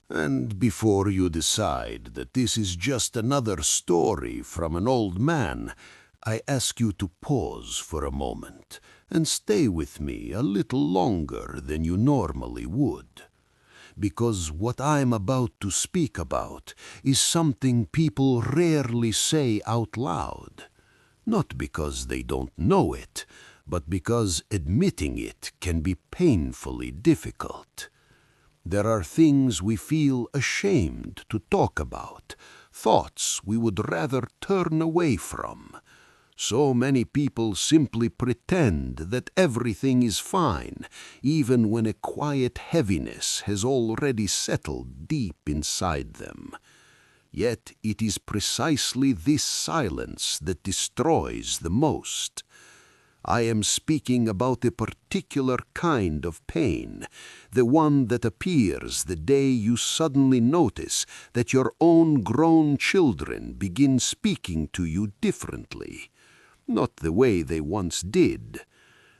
And before you decide that this is just another story from an old man, I ask you to pause for a moment and stay with me a little longer than you normally would. Because what I'm about to speak about is something people rarely say out loud. Not because they don't know it, but because admitting it can be painfully difficult. There are things we feel ashamed to talk about, thoughts we would rather turn away from. So many people simply pretend that everything is fine, even when a quiet heaviness has already settled deep inside them. Yet it is precisely this silence that destroys the most. I am speaking about a particular kind of pain, the one that appears the day you suddenly notice that your own grown children begin speaking to you differently. Not the way they once did.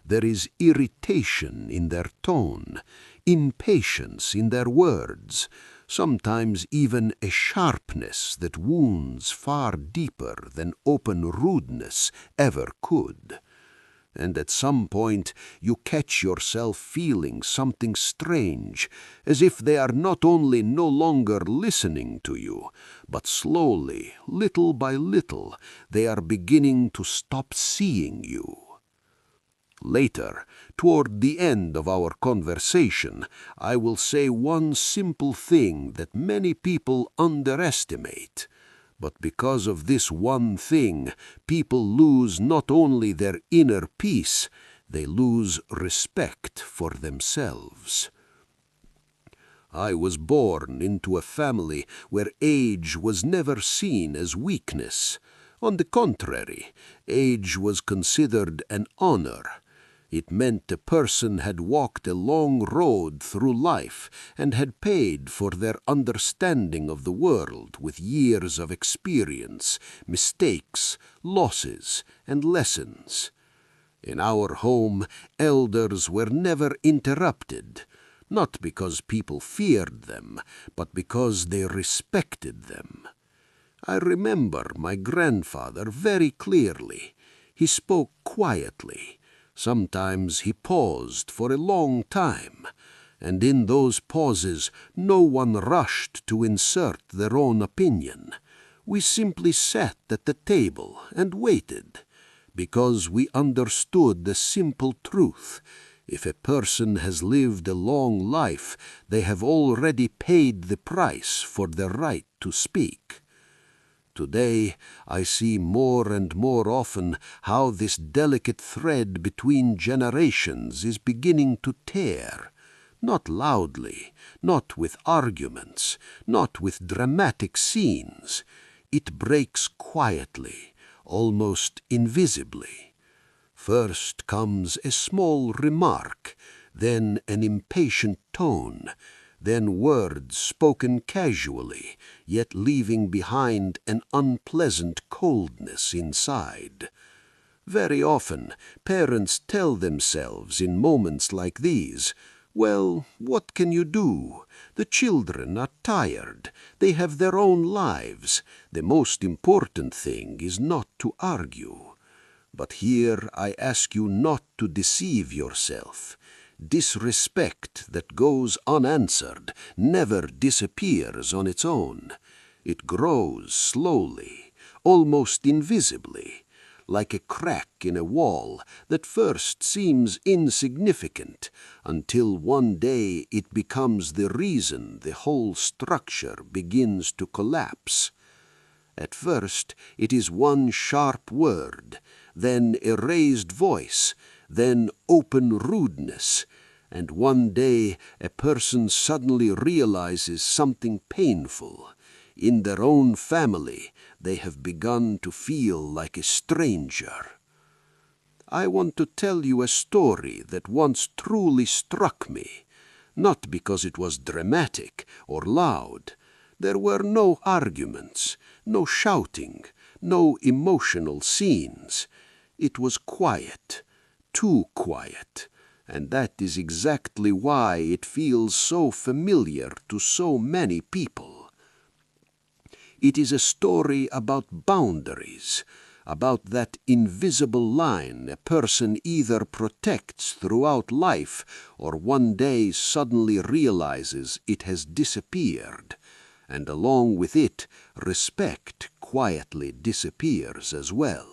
There is irritation in their tone, impatience in their words, sometimes even a sharpness that wounds far deeper than open rudeness ever could. And at some point you catch yourself feeling something strange, as if they are not only no longer listening to you, but slowly, little by little, they are beginning to stop seeing you. Later, toward the end of our conversation, I will say one simple thing that many people underestimate. But because of this one thing, people lose not only their inner peace, they lose respect for themselves. I was born into a family where age was never seen as weakness. On the contrary, age was considered an honor. It meant a person had walked a long road through life and had paid for their understanding of the world with years of experience, mistakes, losses, and lessons. In our home, elders were never interrupted, not because people feared them, but because they respected them. I remember my grandfather very clearly. He spoke quietly. Sometimes he paused for a long time, and in those pauses no one rushed to insert their own opinion. We simply sat at the table and waited, because we understood the simple truth. If a person has lived a long life, they have already paid the price for their right to speak. Today, I see more and more often how this delicate thread between generations is beginning to tear. Not loudly, not with arguments, not with dramatic scenes. It breaks quietly, almost invisibly. First comes a small remark, then an impatient tone, then words spoken casually, yet leaving behind an unpleasant coldness inside. Very often, parents tell themselves in moments like these, "Well, what can you do? The children are tired. They have their own lives. The most important thing is not to argue." But here I ask you not to deceive yourself. Disrespect that goes unanswered never disappears on its own. It grows slowly, almost invisibly, like a crack in a wall that first seems insignificant until one day it becomes the reason the whole structure begins to collapse. At first it is one sharp word, then a raised voice, then open rudeness, and one day a person suddenly realizes something painful. In their own family, they have begun to feel like a stranger. I want to tell you a story that once truly struck me, not because it was dramatic or loud. There were no arguments, no shouting, no emotional scenes. It was quiet, too quiet, And that is exactly why it feels so familiar to so many people. It is a story about boundaries, about that invisible line a person either protects throughout life or one day suddenly realizes it has disappeared, and along with it, respect quietly disappears as well.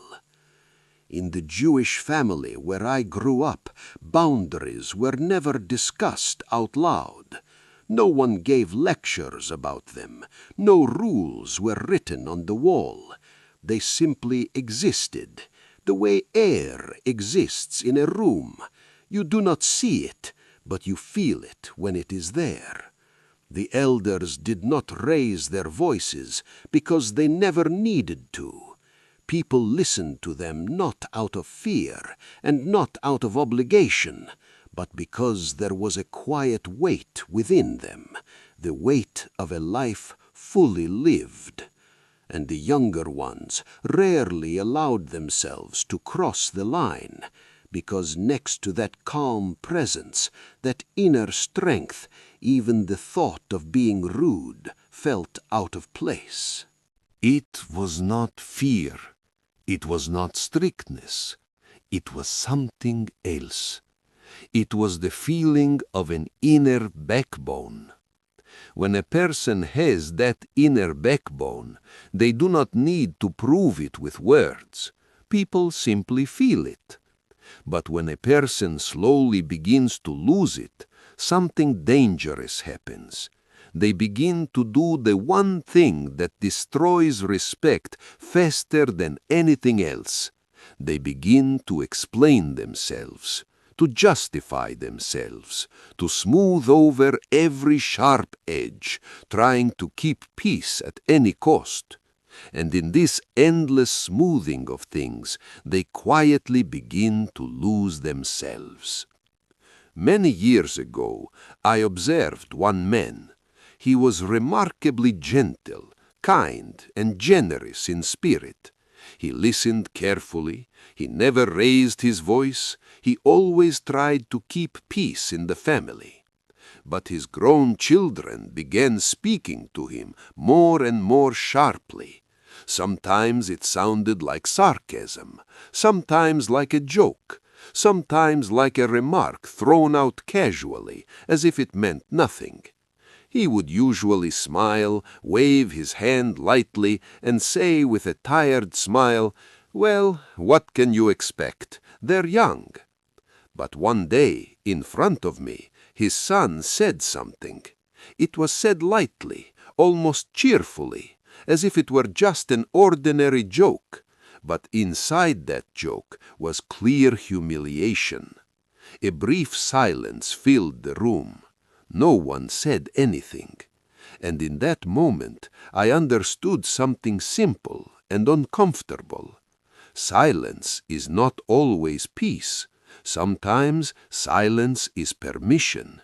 In the Jewish family where I grew up, boundaries were never discussed out loud. No one gave lectures about them. No rules were written on the wall. They simply existed, the way air exists in a room. You do not see it, but you feel it when it is there. The elders did not raise their voices because they never needed to. People listened to them not out of fear and not out of obligation, but because there was a quiet weight within them, the weight of a life fully lived. And the younger ones rarely allowed themselves to cross the line, because next to that calm presence, that inner strength, even the thought of being rude felt out of place. It was not fear. It was not strictness. It was something else. It was the feeling of an inner backbone. When a person has that inner backbone, they do not need to prove it with words. People simply feel it. But when a person slowly begins to lose it, something dangerous happens. They begin to do the one thing that destroys respect faster than anything else. They begin to explain themselves, to justify themselves, to smooth over every sharp edge, trying to keep peace at any cost. And in this endless smoothing of things, they quietly begin to lose themselves. Many years ago, I observed one man. He was remarkably gentle, kind, and generous in spirit. He listened carefully. He never raised his voice. He always tried to keep peace in the family. But his grown children began speaking to him more and more sharply. Sometimes it sounded like sarcasm, sometimes like a joke, sometimes like a remark thrown out casually, as if it meant nothing. He would usually smile, wave his hand lightly, and say with a tired smile, "Well, what can you expect? They're young." But one day, in front of me, his son said something. It was said lightly, almost cheerfully, as if it were just an ordinary joke. But inside that joke was clear humiliation. A brief silence filled the room. No one said anything. And in that moment, I understood something simple and uncomfortable. Silence is not always peace. Sometimes silence is permission.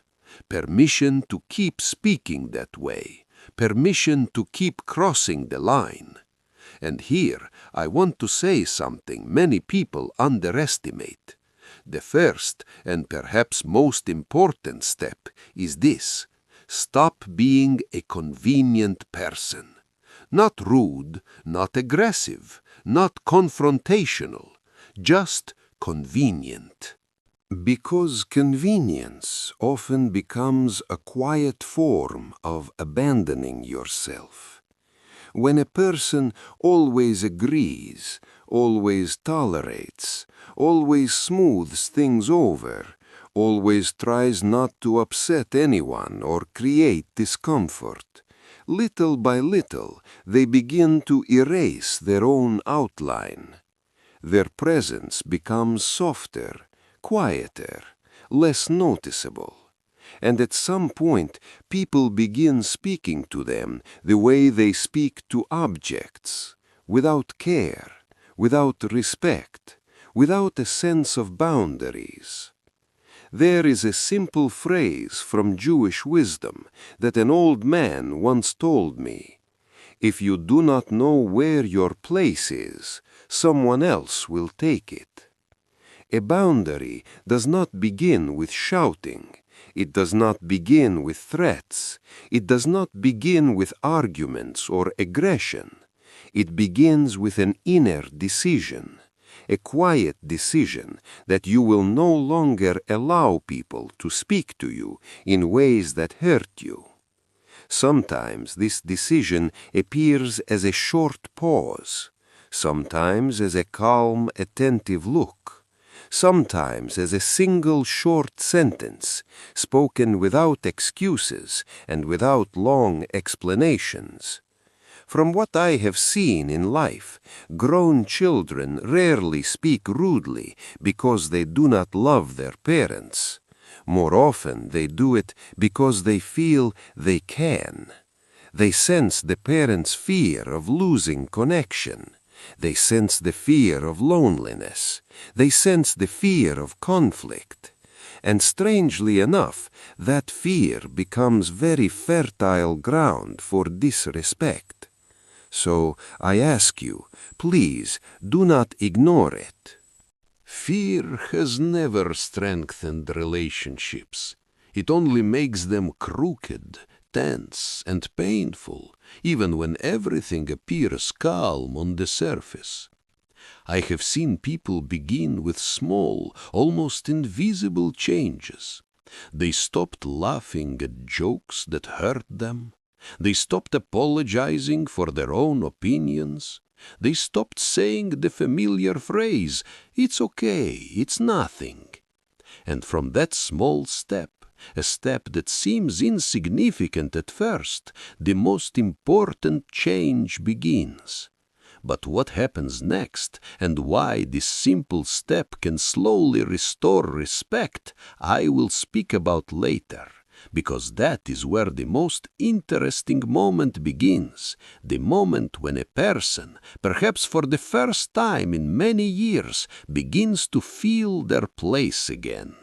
Permission to keep speaking that way. Permission to keep crossing the line. And here I want to say something many people underestimate. The first and perhaps most important step is this: stop being a convenient person. Not rude, not aggressive, not confrontational, just convenient. Because convenience often becomes a quiet form of abandoning yourself. When a person always agrees, always tolerates, always smooths things over, always tries not to upset anyone or create discomfort, little by little they begin to erase their own outline. Their presence becomes softer, quieter, less noticeable. And at some point, people begin speaking to them the way they speak to objects, without care, without respect, without a sense of boundaries. There is a simple phrase from Jewish wisdom that an old man once told me: "If you do not know where your place is, someone else will take it." A boundary does not begin with shouting. It does not begin with threats. It does not begin with arguments or aggression. It begins with an inner decision, a quiet decision that you will no longer allow people to speak to you in ways that hurt you. Sometimes this decision appears as a short pause, sometimes as a calm, attentive look, sometimes as a single short sentence spoken without excuses and without long explanations. From what I have seen in life, grown children rarely speak rudely because they do not love their parents. More often they do it because they feel they can. They sense the parents' fear of losing connection. They sense the fear of loneliness. They sense the fear of conflict. And strangely enough, that fear becomes very fertile ground for disrespect. So I ask you, please do not ignore it. Fear has never strengthened relationships. It only makes them crooked, tense, and painful, even when everything appears calm on the surface. I have seen people begin with small, almost invisible changes. They stopped laughing at jokes that hurt them. They stopped apologizing for their own opinions. They stopped saying the familiar phrase, "It's okay, it's nothing." And from that small step, a step that seems insignificant at first, the most important change begins. But what happens next, and why this simple step can slowly restore respect, I will speak about later. Because that is where the most interesting moment begins, the moment when a person, perhaps for the first time in many years, begins to feel their place again.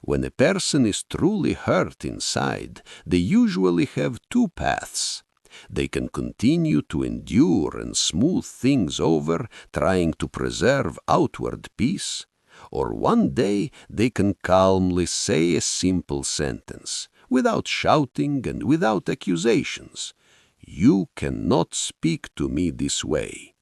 When a person is truly hurt inside, they usually have two paths. They can continue to endure and smooth things over, trying to preserve outward peace, or one day they can calmly say a simple sentence, without shouting and without accusations. "You cannot speak to me this way."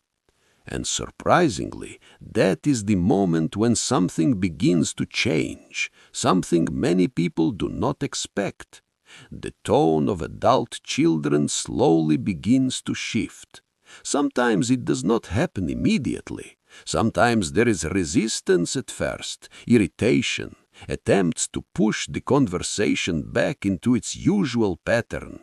And surprisingly, that is the moment when something begins to change, something many people do not expect. The tone of adult children slowly begins to shift. Sometimes it does not happen immediately. Sometimes there is resistance at first, irritation, attempts to push the conversation back into its usual pattern.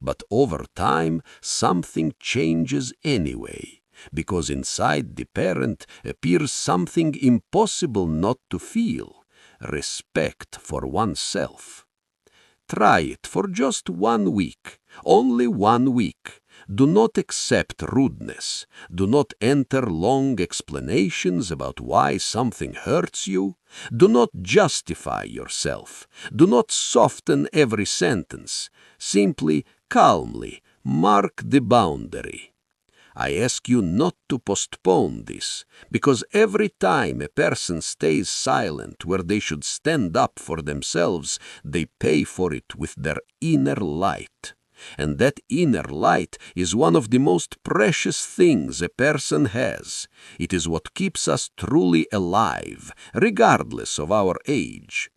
But over time, something changes anyway, because inside the parent appears something impossible not to feel: respect for oneself. Try it for just 1 week, only 1 week. Do not accept rudeness. Do not enter long explanations about why something hurts you. Do not justify yourself. Do not soften every sentence. Simply, calmly, mark the boundary. I ask you not to postpone this, because every time a person stays silent where they should stand up for themselves, they pay for it with their inner light. And that inner light is one of the most precious things a person has. It is what keeps us truly alive, regardless of our age.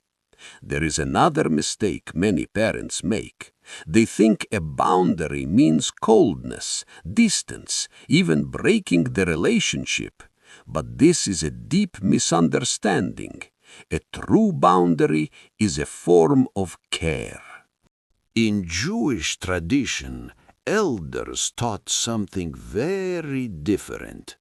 There is another mistake many parents make. They think a boundary means coldness, distance, even breaking the relationship. But this is a deep misunderstanding. A true boundary is a form of care. In Jewish tradition, elders taught something very different.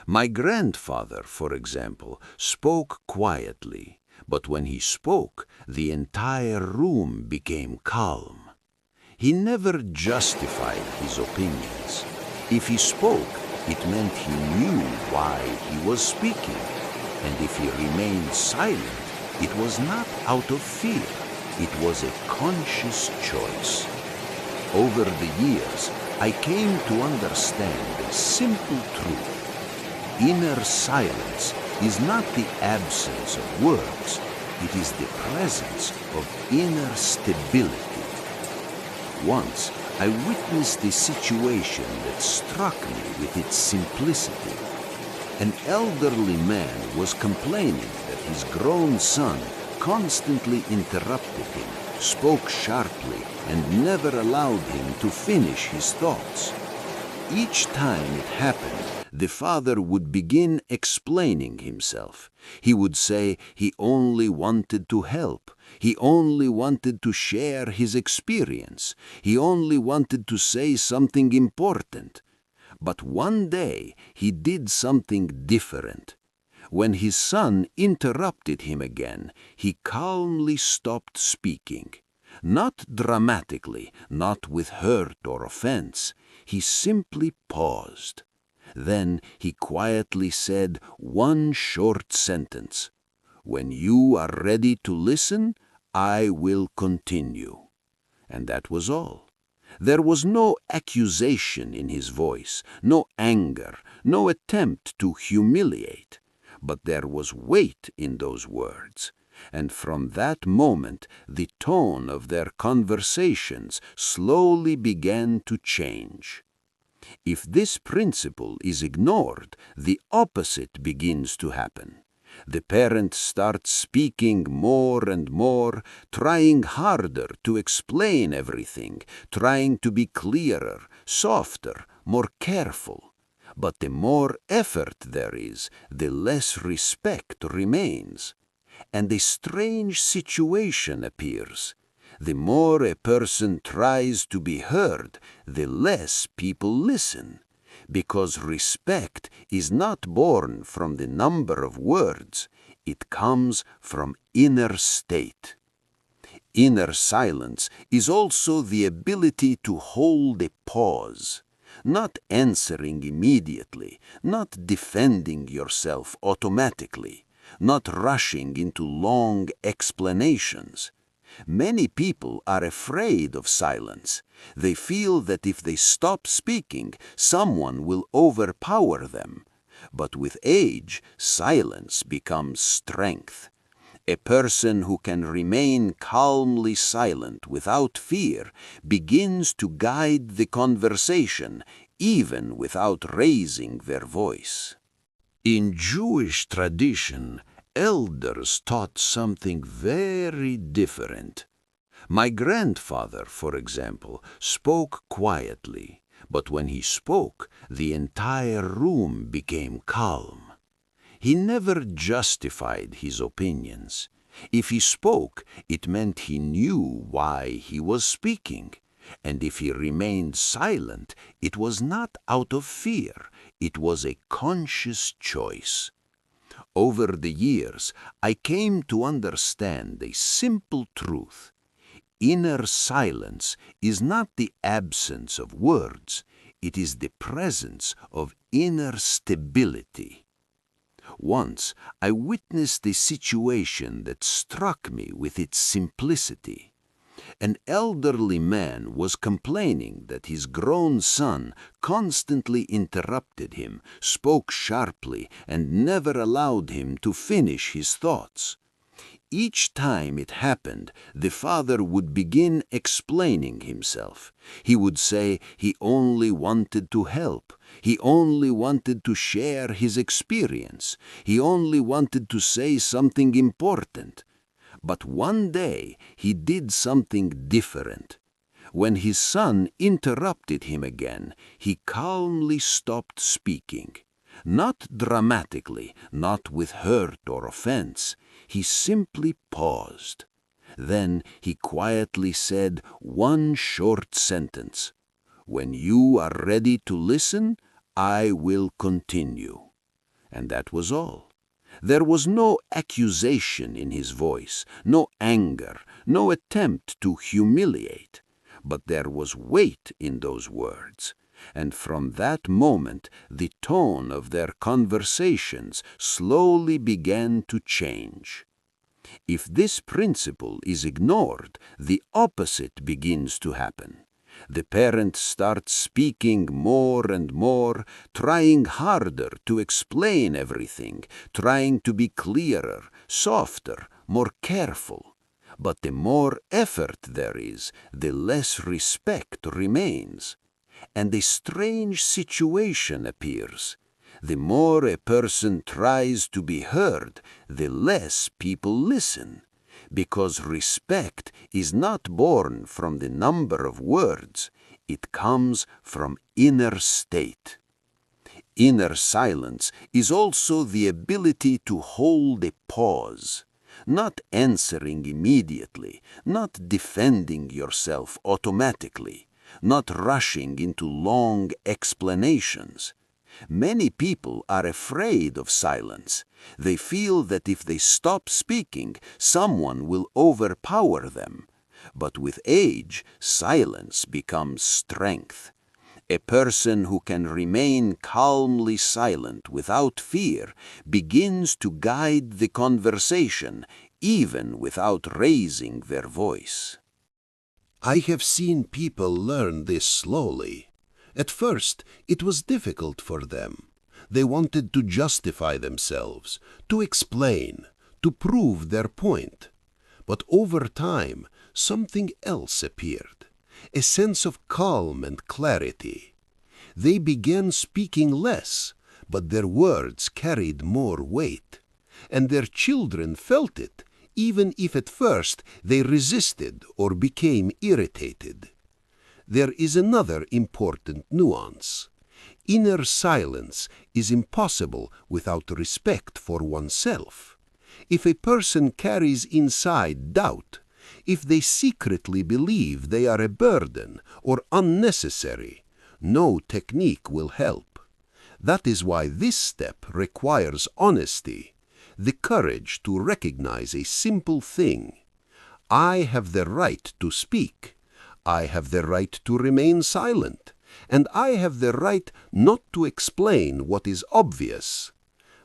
My grandfather, for example, spoke quietly, but when he spoke, the entire room became calm. He never justified his opinions. If he spoke, it meant he knew why he was speaking. And if he remained silent, it was not out of fear. It was a conscious choice. Over the years, I came to understand a simple truth. Inner silence is not the absence of words, it is the presence of inner stability. Once, I witnessed a situation that struck me with its simplicity. An elderly man was complaining that his grown son constantly interrupted him, spoke sharply, and never allowed him to finish his thoughts. Each time it happened, the father would begin explaining himself. He would say he only wanted to help. He only wanted to share his experience. He only wanted to say something important. But one day he did something different. When his son interrupted him again, he calmly stopped speaking. Not dramatically, not with hurt or offense. He simply paused. Then he quietly said one short sentence. "When you are ready to listen, I will continue." And that was all. There was no accusation in his voice, no anger, no attempt to humiliate. But there was weight in those words. And from that moment, the tone of their conversations slowly began to change. If this principle is ignored, the opposite begins to happen. The parent starts speaking more and more, trying harder to explain everything, trying to be clearer, softer, more careful. But the more effort there is, the less respect remains. And a strange situation appears. The more a person tries to be heard, the less people listen. Because respect is not born from the number of words, it comes from inner state. Inner silence is also the ability to hold a pause. Not answering immediately, not defending yourself automatically, not rushing into long explanations. Many people are afraid of silence. They feel that if they stop speaking, someone will overpower them. But with age, silence becomes strength. A person who can remain calmly silent without fear begins to guide the conversation, even without raising their voice. In Jewish tradition, elders taught something very different. My grandfather, for example, spoke quietly, but when he spoke, the entire room became calm. He never justified his opinions. If he spoke, it meant he knew why he was speaking. And if he remained silent, it was not out of fear. It was a conscious choice. Over the years, I came to understand a simple truth. Inner silence is not the absence of words. It is the presence of inner stability. Once, I witnessed a situation that struck me with its simplicity. An elderly man was complaining that his grown son constantly interrupted him, spoke sharply, and never allowed him to finish his thoughts. Each time it happened, the father would begin explaining himself. He would say he only wanted to help. He only wanted to share his experience. He only wanted to say something important. But one day he did something different. When his son interrupted him again, he calmly stopped speaking. Not dramatically, not with hurt or offense. He simply paused. Then he quietly said one short sentence. "When you are ready to listen, I will continue." And that was all. There was no accusation in his voice, no anger, no attempt to humiliate. But there was weight in those words. And from that moment, the tone of their conversations slowly began to change. If this principle is ignored, the opposite begins to happen. The parent starts speaking more and more, trying harder to explain everything, trying to be clearer, softer, more careful. But the more effort there is, the less respect remains. And a strange situation appears. The more a person tries to be heard, the less people listen. Because respect is not born from the number of words, it comes from inner state. Inner silence is also the ability to hold a pause, not answering immediately, not defending yourself automatically, not rushing into long explanations. Many people are afraid of silence. They feel that if they stop speaking, someone will overpower them. But with age, silence becomes strength. A person who can remain calmly silent without fear begins to guide the conversation, even without raising their voice. I have seen people learn this slowly. At first, it was difficult for them. They wanted to justify themselves, to explain, to prove their point. But over time, something else appeared, a sense of calm and clarity. They began speaking less, but their words carried more weight. And their children felt it, even if at first they resisted or became irritated. There is another important nuance. Inner silence is impossible without respect for oneself. If a person carries inside doubt, if they secretly believe they are a burden or unnecessary, no technique will help. That is why this step requires honesty, the courage to recognize a simple thing. I have the right to speak. I have the right to remain silent, and I have the right not to explain what is obvious.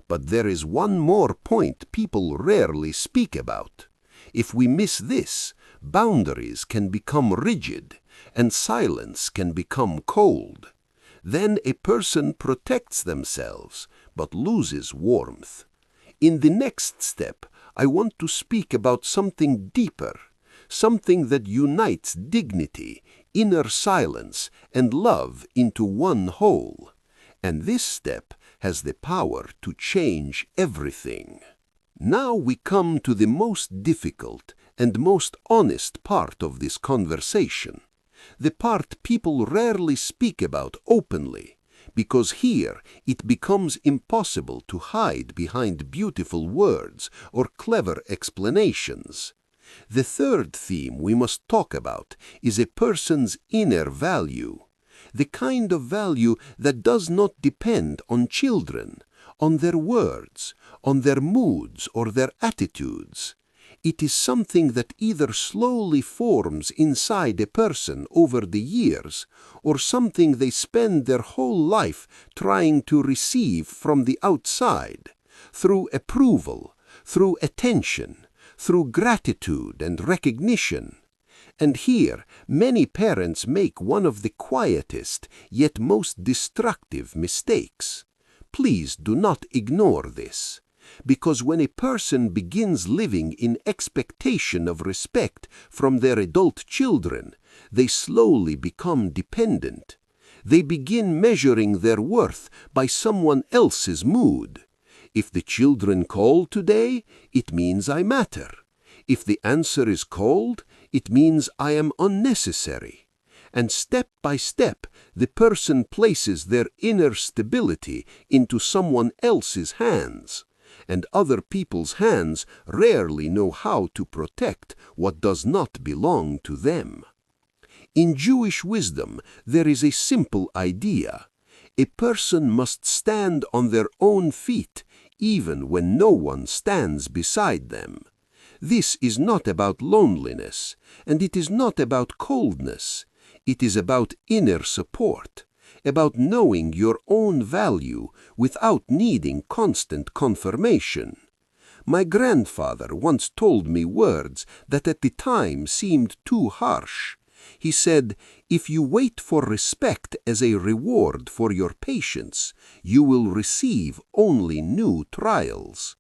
But there is one more point people rarely speak about. If we miss this, boundaries can become rigid, and silence can become cold. Then a person protects themselves, but loses warmth. In the next step, I want to speak about something deeper, something that unites dignity, inner silence, and love into one whole. And this step has the power to change everything. Now we come to the most difficult and most honest part of this conversation, the part people rarely speak about openly, because here it becomes impossible to hide behind beautiful words or clever explanations. The third theme we must talk about is a person's inner value, the kind of value that does not depend on children, on their words, on their moods or their attitudes. It is something that either slowly forms inside a person over the years, or something they spend their whole life trying to receive from the outside, through approval, through attention, through gratitude and recognition. And here, many parents make one of the quietest yet most destructive mistakes. Please do not ignore this, because when a person begins living in expectation of respect from their adult children, they slowly become dependent. They begin measuring their worth by someone else's mood. If the children call today, it means I matter. If the answer is cold, it means I am unnecessary. And step by step, the person places their inner stability into someone else's hands. And other people's hands rarely know how to protect what does not belong to them. In Jewish wisdom, there is a simple idea. A person must stand on their own feet, even when no one stands beside them. This is not about loneliness, and it is not about coldness. It is about inner support, about knowing your own value without needing constant confirmation. My grandfather once told me words that at the time seemed too harsh. He said, "If you wait for respect as a reward for your patience, you will receive only new trials."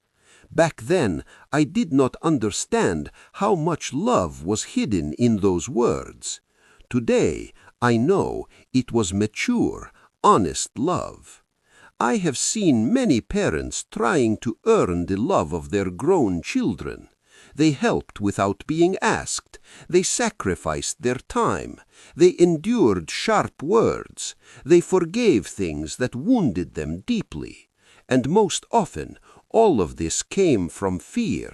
Back then, I did not understand how much love was hidden in those words. Today, I know it was mature, honest love. I have seen many parents trying to earn the love of their grown children. They helped without being asked. They sacrificed their time. They endured sharp words. They forgave things that wounded them deeply. And most often, all of this came from fear.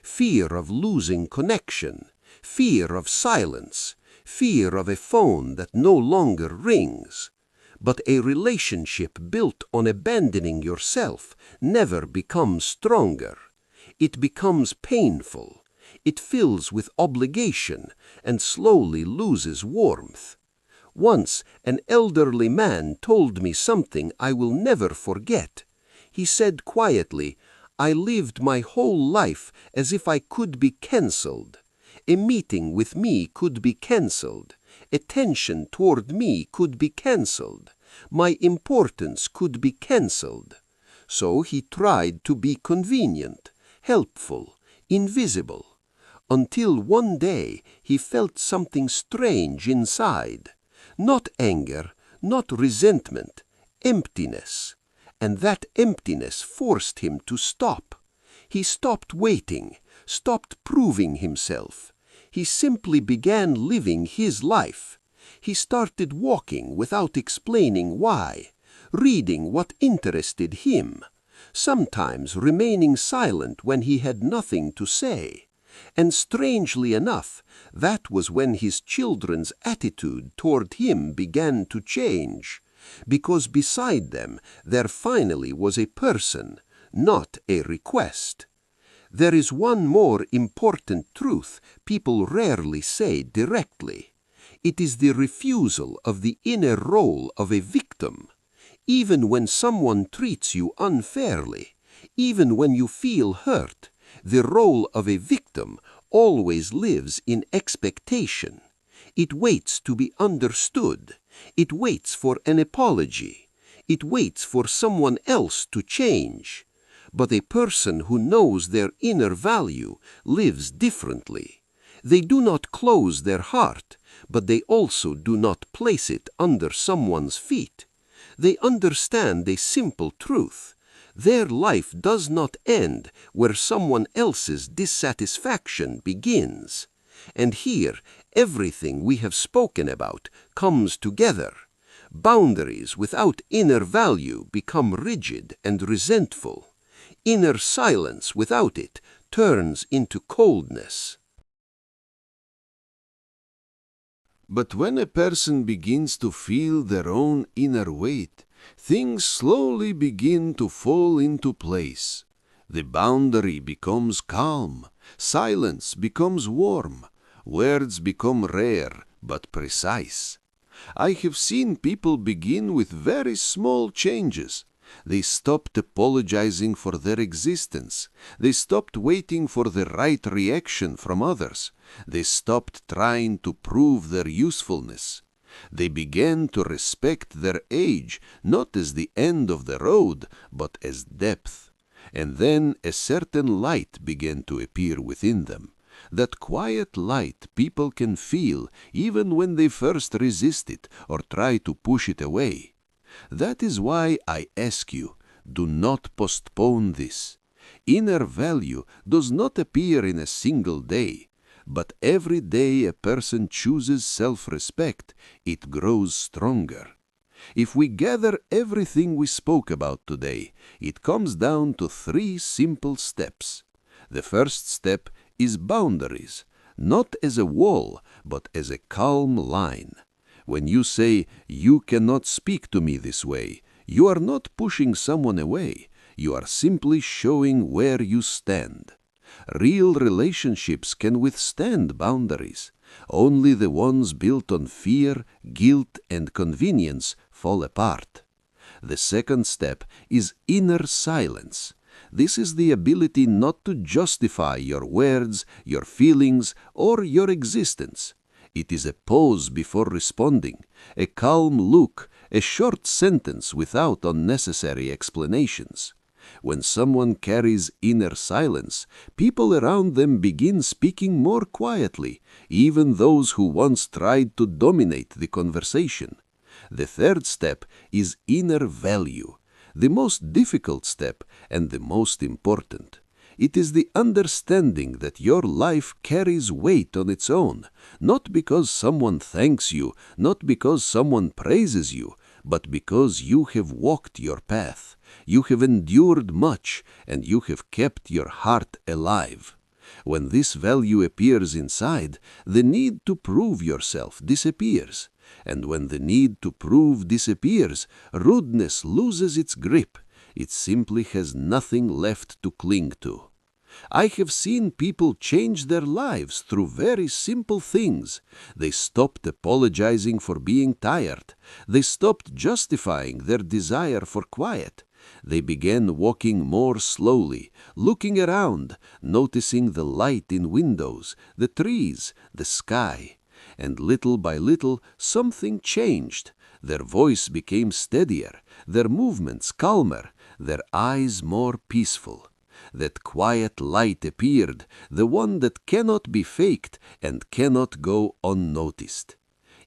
Fear of losing connection. Fear of silence. Fear of a phone that no longer rings. But a relationship built on abandoning yourself never becomes stronger. It becomes painful. It fills with obligation and slowly loses warmth. Once an elderly man told me something I will never forget. He said quietly, "I lived my whole life as if I could be cancelled. A meeting with me could be cancelled. Attention toward me could be cancelled. My importance could be cancelled." So he tried to be convenient, helpful, invisible, until one day he felt something strange inside. Not anger, not resentment, emptiness. And that emptiness forced him to stop. He stopped waiting, stopped proving himself. He simply began living his life. He started walking without explaining why, reading what interested him, sometimes remaining silent when he had nothing to say. And strangely enough, that was when his children's attitude toward him began to change, because beside them there finally was a person, not a request. There is one more important truth people rarely say directly. It is the refusal of the inner role of a victim. Even when someone treats you unfairly, even when you feel hurt, the role of a victim always lives in expectation. It waits to be understood. It waits for an apology. It waits for someone else to change. But a person who knows their inner value lives differently. They do not close their heart, but they also do not place it under someone's feet. They understand a simple truth. Their life does not end where someone else's dissatisfaction begins. And here, everything we have spoken about comes together. Boundaries without inner value become rigid and resentful. Inner silence without it turns into coldness. But when a person begins to feel their own inner weight, things slowly begin to fall into place. The boundary becomes calm, silence becomes warm, words become rare but precise. I have seen people begin with very small changes. They stopped apologizing for their existence. They stopped waiting for the right reaction from others. They stopped trying to prove their usefulness. They began to respect their age, not as the end of the road, but as depth. And then a certain light began to appear within them. That quiet light people can feel even when they first resist it or try to push it away. That is why I ask you, do not postpone this. Inner value does not appear in a single day, but every day a person chooses self-respect, it grows stronger. If we gather everything we spoke about today, it comes down to 3 simple steps. The first step is boundaries, not as a wall, but as a calm line. When you say, "You cannot speak to me this way," you are not pushing someone away. You are simply showing where you stand. Real relationships can withstand boundaries. Only the ones built on fear, guilt, and convenience fall apart. The second step is inner silence. This is the ability not to justify your words, your feelings, or your existence. It is a pause before responding, a calm look, a short sentence without unnecessary explanations. When someone carries inner silence, people around them begin speaking more quietly, even those who once tried to dominate the conversation. The third step is inner value, the most difficult step and the most important. It is the understanding that your life carries weight on its own, not because someone thanks you, not because someone praises you, but because you have walked your path. You have endured much, and you have kept your heart alive. When this value appears inside, the need to prove yourself disappears. And when the need to prove disappears, rudeness loses its grip. It simply has nothing left to cling to. I have seen people change their lives through very simple things. They stopped apologizing for being tired. They stopped justifying their desire for quiet. They began walking more slowly, looking around, noticing the light in windows, the trees, the sky. And little by little, something changed. Their voice became steadier, their movements calmer, their eyes more peaceful. That quiet light appeared, the one that cannot be faked and cannot go unnoticed.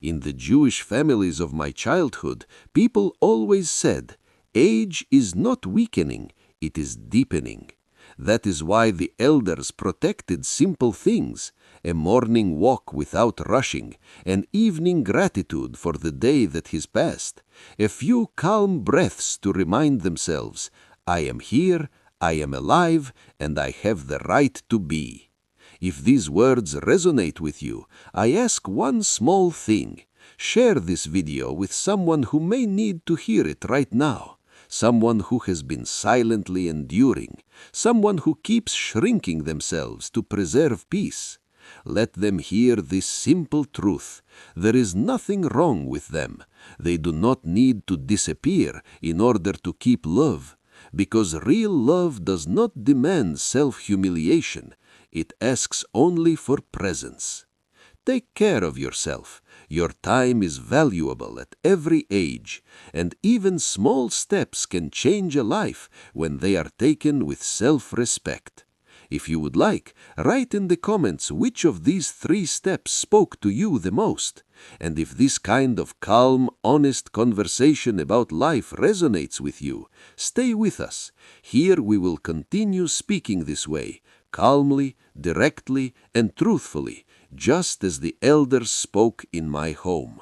In the Jewish families of my childhood, people always said, "Age is not weakening, it is deepening." That is why the elders protected simple things, a morning walk without rushing, an evening gratitude for the day that is past, a few calm breaths to remind themselves, "I am here, I am alive, and I have the right to be." If these words resonate with you, I ask one small thing. Share this video with someone who may need to hear it right now. Someone who has been silently enduring, someone who keeps shrinking themselves to preserve peace. Let them hear this simple truth. There is nothing wrong with them. They do not need to disappear in order to keep love, because real love does not demand self-humiliation. It asks only for presence. Take care of yourself. Your time is valuable at every age, and even small steps can change a life when they are taken with self-respect. If you would like, write in the comments which of these 3 steps spoke to you the most. And if this kind of calm, honest conversation about life resonates with you, stay with us. Here we will continue speaking this way, calmly, directly, and truthfully, just as the elders spoke in my home.